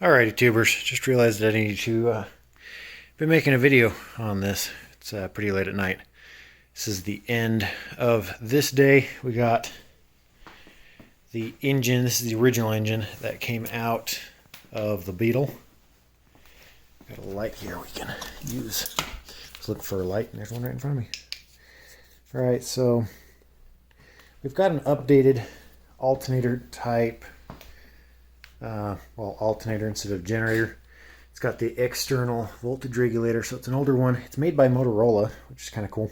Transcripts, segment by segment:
Alrighty, tubers. Just realized that I need to be making a video on this. It's pretty late at night. This is the end of this day. We got the engine. This is the original engine that came out of the Beetle. Got a light here we can use. Let's look for a light, and there's one right in front of me. Alright, so we've got an updated alternator type. Alternator instead of generator. It's got the external voltage regulator, so it's an older one. It's made by Motorola, which is kind of cool.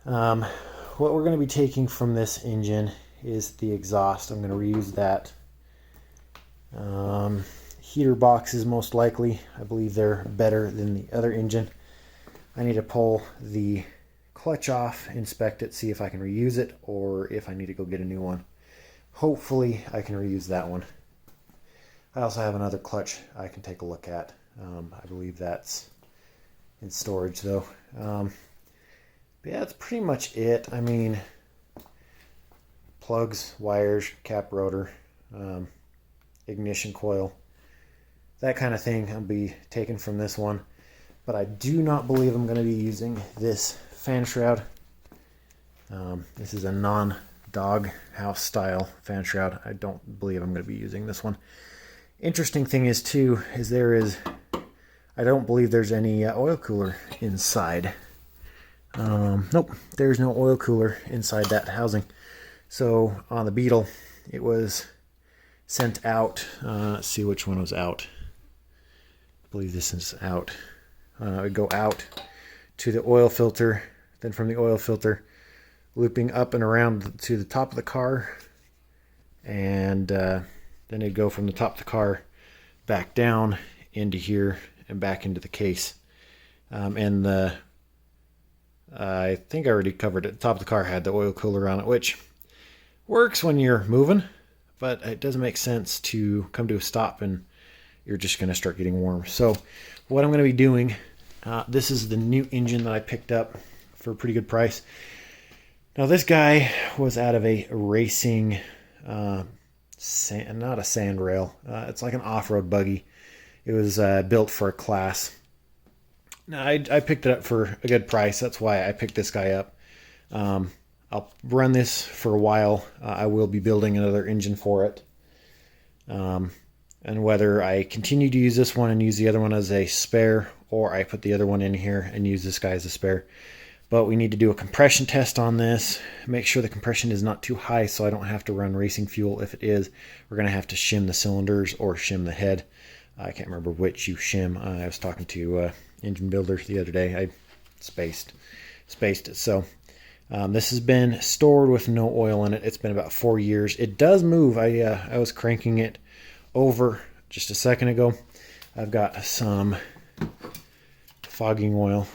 What we're going to be taking from this engine is the exhaust. I'm going to reuse that. Heater boxes, most likely. I believe they're better than the other engine. I need to pull the clutch off, inspect it, see if I can reuse it, or if I need to go get a new one. Hopefully I can reuse that one. I also have another clutch I can take a look at. I believe that's in storage though. But yeah, that's pretty much it. I mean, plugs, wires, cap rotor, ignition coil, that kind of thing I'll be taking from this one. But I do not believe I'm going to be using this fan shroud. This is a non-dog house style fan shroud. I don't believe I'm going to be using this one. Interesting thing is too, I don't believe there's any oil cooler inside. Nope, there's no oil cooler inside that housing. So on the Beetle, it was sent out. Let's see which one was out. I believe this is out. It would go out to the oil filter, then from the oil filter, looping up and around to the top of the car, and then it'd go from the top of the car back down into here and back into the case. And I think I already covered it. The top of the car had the oil cooler on it, which works when you're moving, but it doesn't make sense to come to a stop and you're just going to start getting warm. So what I'm going to be doing, this is the new engine that I picked up for a pretty good price. Now this guy was out of a racing, not a sand rail. It's like an off-road buggy. It was built for a class. Now I picked it up for a good price. That's why I picked this guy up. I'll run this for a while. I will be building another engine for it. And whether I continue to use this one and use the other one as a spare, or I put the other one in here and use this guy as a spare. But we need to do a compression test on this. Make sure the compression is not too high so I don't have to run racing fuel. If it is, we're going to have to shim the cylinders or shim the head. I can't remember which you shim. I was talking to engine builders the other day. I spaced it. So this has been stored with no oil in it. It's been about 4 years. It does move. I was cranking it over just a second ago. I've got some fogging oil.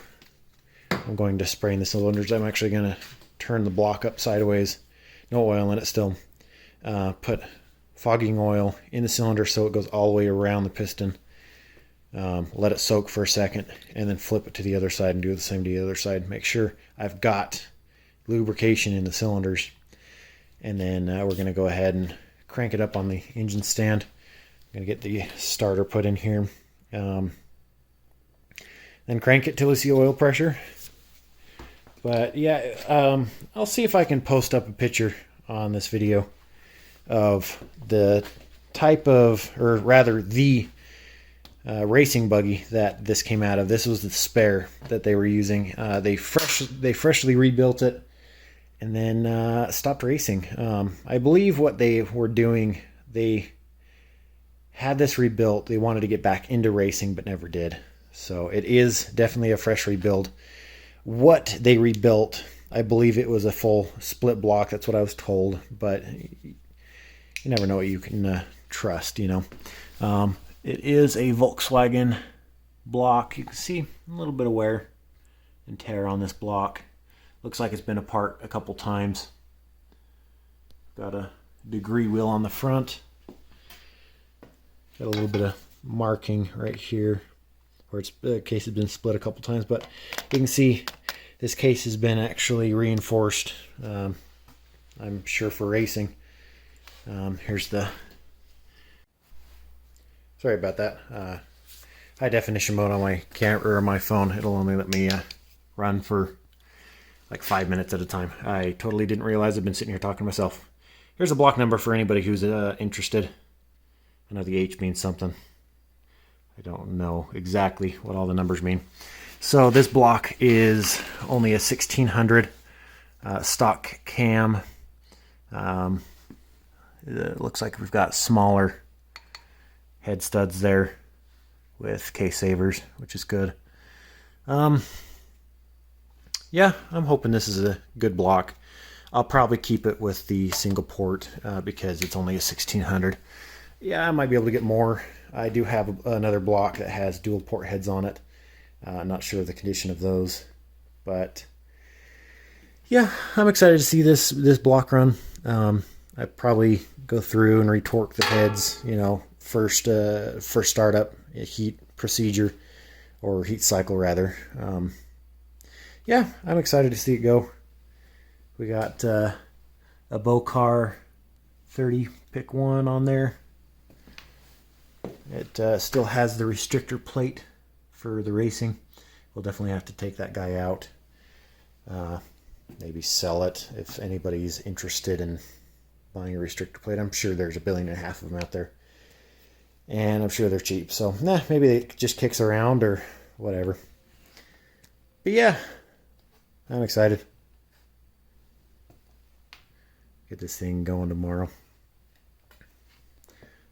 I'm going to spray in the cylinders. I'm actually going to turn the block up sideways. No oil in it still. Put fogging oil in the cylinder so it goes all the way around the piston. Let it soak for a second and then flip it to the other side and do the same to the other side. Make sure I've got lubrication in the cylinders. And then we're going to go ahead and crank it up on the engine stand. I'm going to get the starter put in here. Then crank it till we see oil pressure. But yeah, I'll see if I can post up a picture on this video of the type of, or rather the racing buggy that this came out of. This was the spare that they were using. They freshly rebuilt it and then stopped racing. I believe what they were doing, they had this rebuilt. They wanted to get back into racing but never did. So it is definitely a fresh rebuild. What they rebuilt, I believe it was a full split block. That's what I was told, but you never know what you can trust, you know. It is a Volkswagen block. You can see a little bit of wear and tear on this block. Looks like it's been apart a couple times. Got a degree wheel on the front. Got a little bit of marking right here where the case has been split a couple times, but you can see this case has been actually reinforced. I'm sure for racing. Here's the Sorry about that. High definition mode on my camera or my phone. It'll only let me run for like 5 minutes at a time. I totally didn't realize I've been sitting here talking to myself. Here's a block number for anybody who's interested. I know the H means something. I don't know exactly what all the numbers mean. So this block is only a 1600 stock cam. It looks like we've got smaller head studs there with case savers, which is good. Yeah, I'm hoping this is a good block. I'll probably keep it with the single port because it's only a 1600. Yeah, I might be able to get more. I do have another block that has dual port heads on it. Not sure of the condition of those, but yeah, I'm excited to see this block run. I probably go through and retorque the heads, you know, first startup, heat procedure, or heat cycle rather. Yeah, I'm excited to see it go. We got a Bocar 30 pick 1 on there. It still has the restrictor plate for the racing. We'll definitely have to take that guy out. Maybe sell it if anybody's interested in buying a restrictor plate. I'm sure there's 1.5 billion of them out there. And I'm sure they're cheap. So, maybe it just kicks around or whatever. But yeah, I'm excited. Get this thing going tomorrow.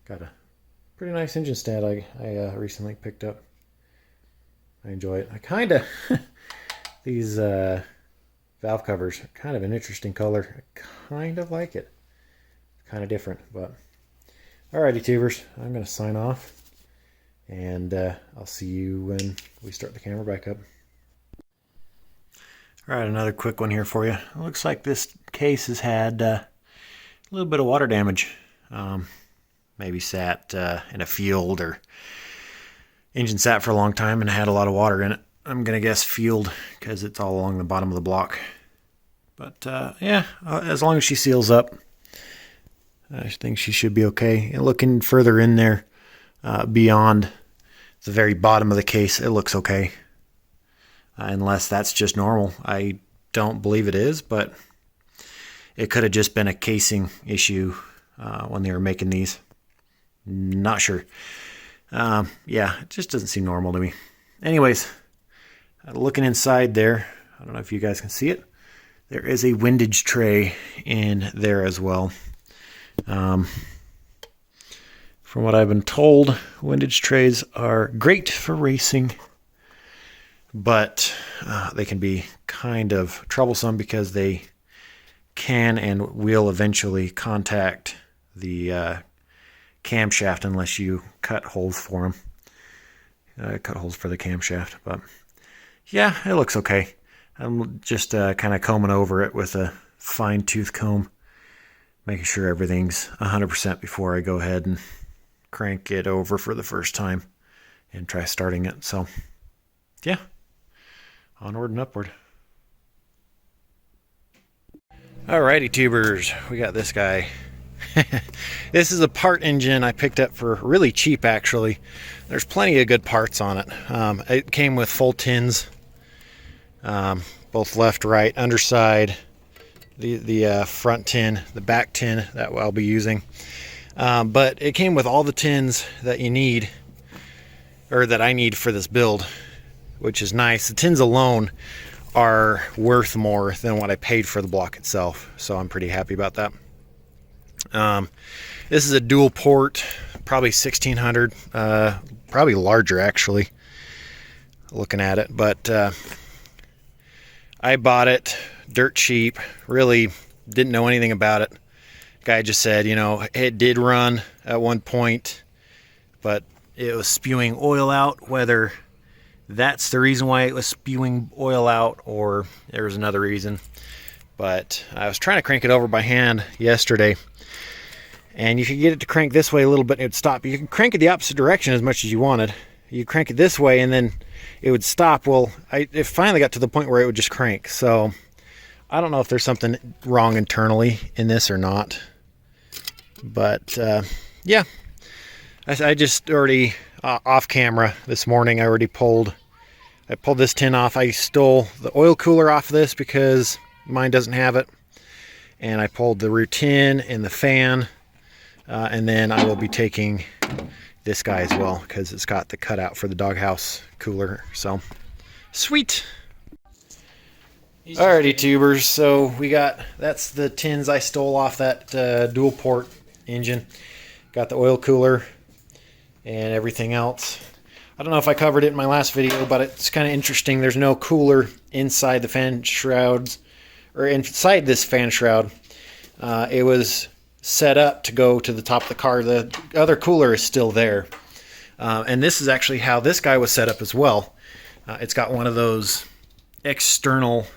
Got a pretty nice engine stand I recently picked up. I enjoy it. I kind of these valve covers are kind of an interesting color. I kind of like it. Kind of different, but alrighty, tubers. I'm going to sign off, and I'll see you when we start the camera back up. Alright, another quick one here for you. It looks like this case has had a little bit of water damage. Maybe sat in a field, or engine sat for a long time and had a lot of water in it. I'm going to guess field because it's all along the bottom of the block. But yeah, as long as she seals up, I think she should be okay. And looking further in there, beyond the very bottom of the case, it looks okay. Unless that's just normal. I don't believe it is, but it could have just been a casing issue when they were making these. Not sure. Yeah, it just doesn't seem normal to me. Anyways, looking inside there, I don't know if you guys can see it. There is a windage tray in there as well. From what I've been told, windage trays are great for racing, but they can be kind of troublesome because they can and will eventually contact the camshaft unless you cut holes for them. Cut holes for the camshaft, but yeah, it looks okay. I'm just kind of combing over it with a fine-tooth comb, making sure everything's 100% before I go ahead and crank it over for the first time and try starting it. So yeah, onward and upward. Alrighty, tubers, we got this guy. This is a part engine I picked up for really cheap, actually. There's plenty of good parts on it. It came with full tins, both left, right, underside, the front tin, the back tin that I'll be using. But it came with all the tins that you need, or that I need for this build, which is nice. The tins alone are worth more than what I paid for the block itself, so I'm pretty happy about that. This is a dual port, probably 1600, probably larger actually, looking at it, but I bought it dirt cheap, really didn't know anything about it. Guy just said, you know, it did run at one point, but it was spewing oil out. Whether that's the reason why it was spewing oil out or there was another reason, but I was trying to crank it over by hand yesterday, and you could get it to crank this way a little bit and it would stop. You can crank it the opposite direction as much as you wanted. You crank it this way and then it would stop. Well, it finally got to the point where it would just crank. So I don't know if there's something wrong internally in this or not, but yeah, I just already, off camera this morning, I pulled this tin off. I stole the oil cooler off this because mine doesn't have it. And I pulled the rear tin and the fan. And then I will be taking this guy as well because it's got the cutout for the doghouse cooler. So, sweet. Alrighty, tubers. So that's the tins I stole off that dual port engine. Got the oil cooler and everything else. I don't know if I covered it in my last video, but it's kind of interesting. There's no cooler inside the fan shrouds, or inside this fan shroud. It was set up to go to the top of the car. The other cooler is still there. And this is actually how this guy was set up as well. It's got one of those external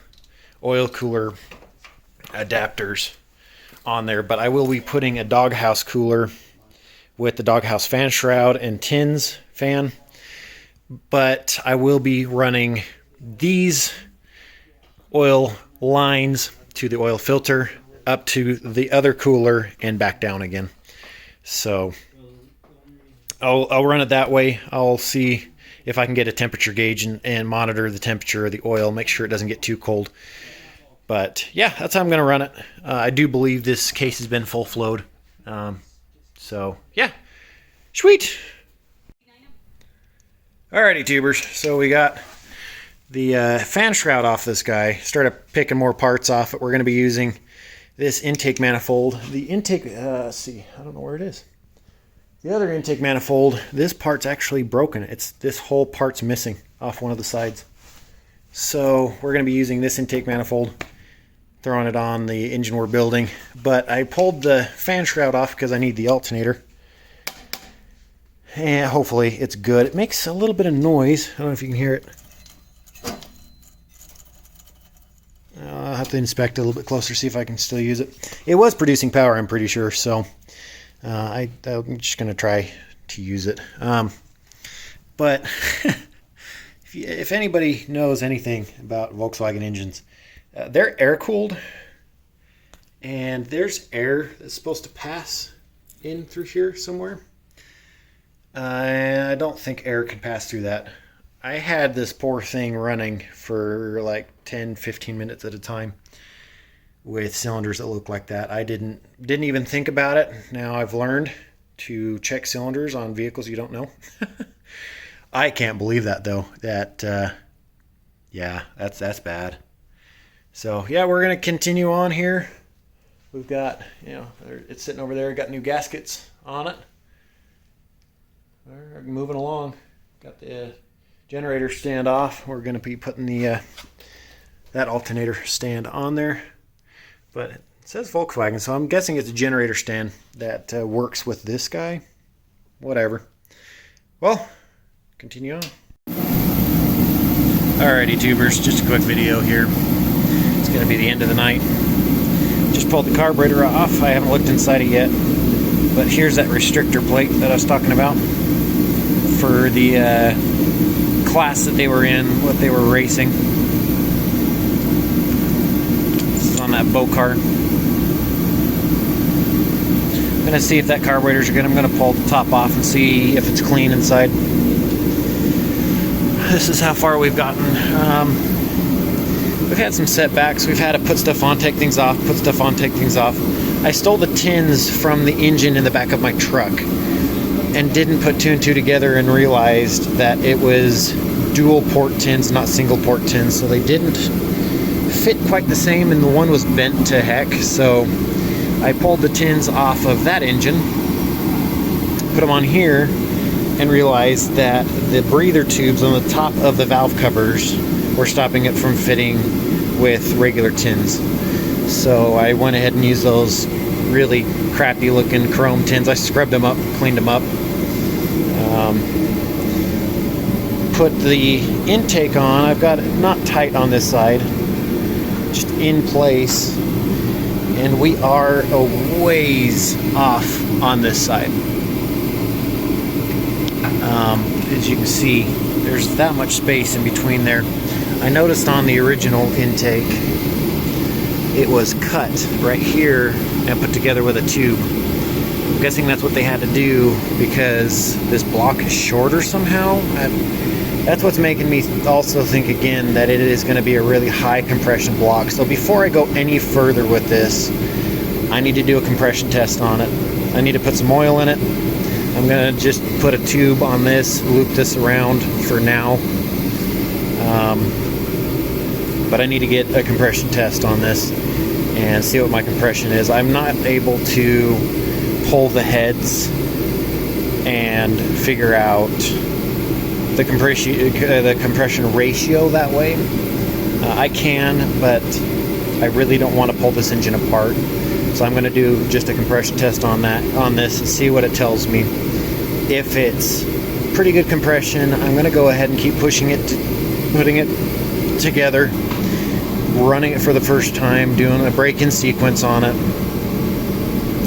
oil cooler adapters on there, but I will be putting a doghouse cooler with the doghouse fan shroud and tins fan. But I will be running these oil lines to the oil filter, up to the other cooler, and back down again. So I'll run it that way. I'll see if I can get a temperature gauge and monitor the temperature of the oil, make sure it doesn't get too cold. But yeah, that's how I'm going to run it. I do believe this case has been full flowed. So yeah, sweet. Alrighty, tubers. So we got the fan shroud off this guy. Started picking more parts off it. We're going to be using this intake manifold. The intake, let's see, I don't know where it is. The other intake manifold, this part's actually broken. This whole part's missing off one of the sides. So we're going to be using this intake manifold, throwing it on the engine we're building. But I pulled the fan shroud off because I need the alternator. And hopefully it's good. It makes a little bit of noise. I don't know if you can hear it. I'll have to inspect it a little bit closer, see if I can still use it. It was producing power, I'm pretty sure, so I'm just going to try to use it. But if anybody knows anything about Volkswagen engines, they're air-cooled, and there's air that's supposed to pass in through here somewhere. I don't think air can pass through that. I had this poor thing running for like 10-15 minutes at a time with cylinders that look like that. I didn't even think about it. Now I've learned to check cylinders on vehicles you don't know. I can't believe that though. Yeah, that's bad. So yeah, we're gonna continue on here. We've got, it's sitting over there. Got new gaskets on it. We're moving along. Got the generator stand off. We're going to be putting that alternator stand on there. But it says Volkswagen, so I'm guessing it's a generator stand that works with this guy. Whatever. Well, continue on. Alrighty, tubers, just a quick video here. It's going to be the end of the night. Just pulled the carburetor off. I haven't looked inside it yet. But here's that restrictor plate that I was talking about for the class that they were in, what they were racing. This is on that boat car. I'm going to see if that carburetor's good. I'm going to pull the top off and see if it's clean inside. This is how far we've gotten. We've had some setbacks. We've had to put stuff on, take things off, put stuff on, take things off. I stole the tins from the engine in the back of my truck and didn't put two and two together and realized that it was dual port tins, not single port tins, so they didn't fit quite the same, and the one was bent to heck. So I pulled the tins off of that engine, put them on here, and realized that the breather tubes on the top of the valve covers were stopping it from fitting with regular tins. So I went ahead and used those really crappy looking chrome tins. I scrubbed them up, cleaned them up, put the intake on. I've got it not tight on this side, just in place, and we are a ways off on this side. As you can see, there's that much space in between there. I noticed on the original intake it was cut right here and put together with a tube. I'm guessing that's what they had to do because this block is shorter somehow. That's what's making me also think again that it is going to be a really high compression block. So before I go any further with this, I need to do a compression test on it. I need to put some oil in it. I'm going to just put a tube on this, loop this around for now. But I need to get a compression test on this and see what my compression is. I'm not able to pull the heads and figure out the compression ratio that way. I can, but I really don't want to pull this engine apart. So I'm going to do just a compression test on this and see what it tells me. If it's pretty good compression, I'm going to go ahead and keep pushing it, putting it together, running it for the first time, doing a break-in sequence on it,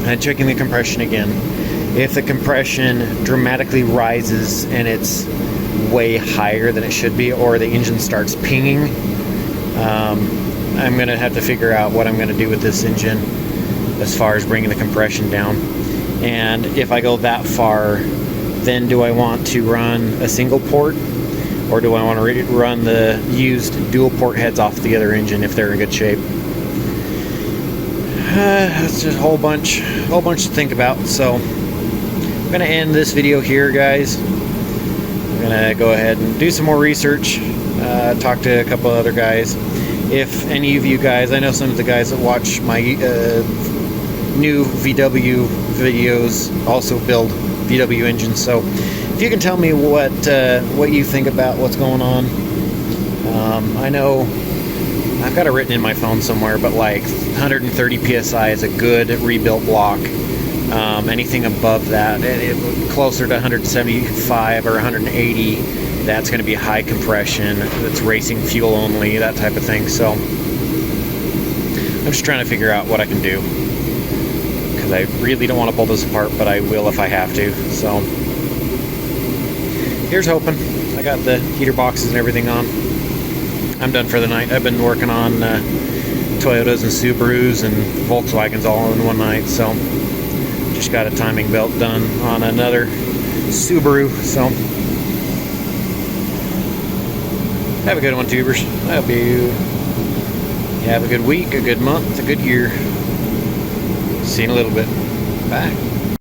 and checking the compression again. If the compression dramatically rises and it's way higher than it should be, or the engine starts pinging, I'm going to have to figure out what I'm going to do with this engine as far as bringing the compression down. And if I go that far, then do I want to run a single port, or do I want to run the used dual port heads off the other engine if they're in good shape? That's just a whole bunch to think about. So I'm going to end this video here, guys. I'm going to go ahead and do some more research, talk to a couple other guys. If any of you guys, I know some of the guys that watch my new VW videos also build VW engines, so if you can tell me what you think about what's going on. I know I've got it written in my phone somewhere, but like 130 psi is a good rebuilt block. Anything above that, closer to 175 or 180, that's going to be high compression. That's racing fuel only, that type of thing. So I'm just trying to figure out what I can do, because I really don't want to pull this apart, but I will if I have to. So here's hoping. I got the heater boxes and everything on. I'm done for the night. I've been working on Toyotas and Subarus and Volkswagens all in one night, so just got a timing belt done on another Subaru. So have a good one, tubers. I hope you have a good week, a good month, a good year. See you in a little bit. Bye.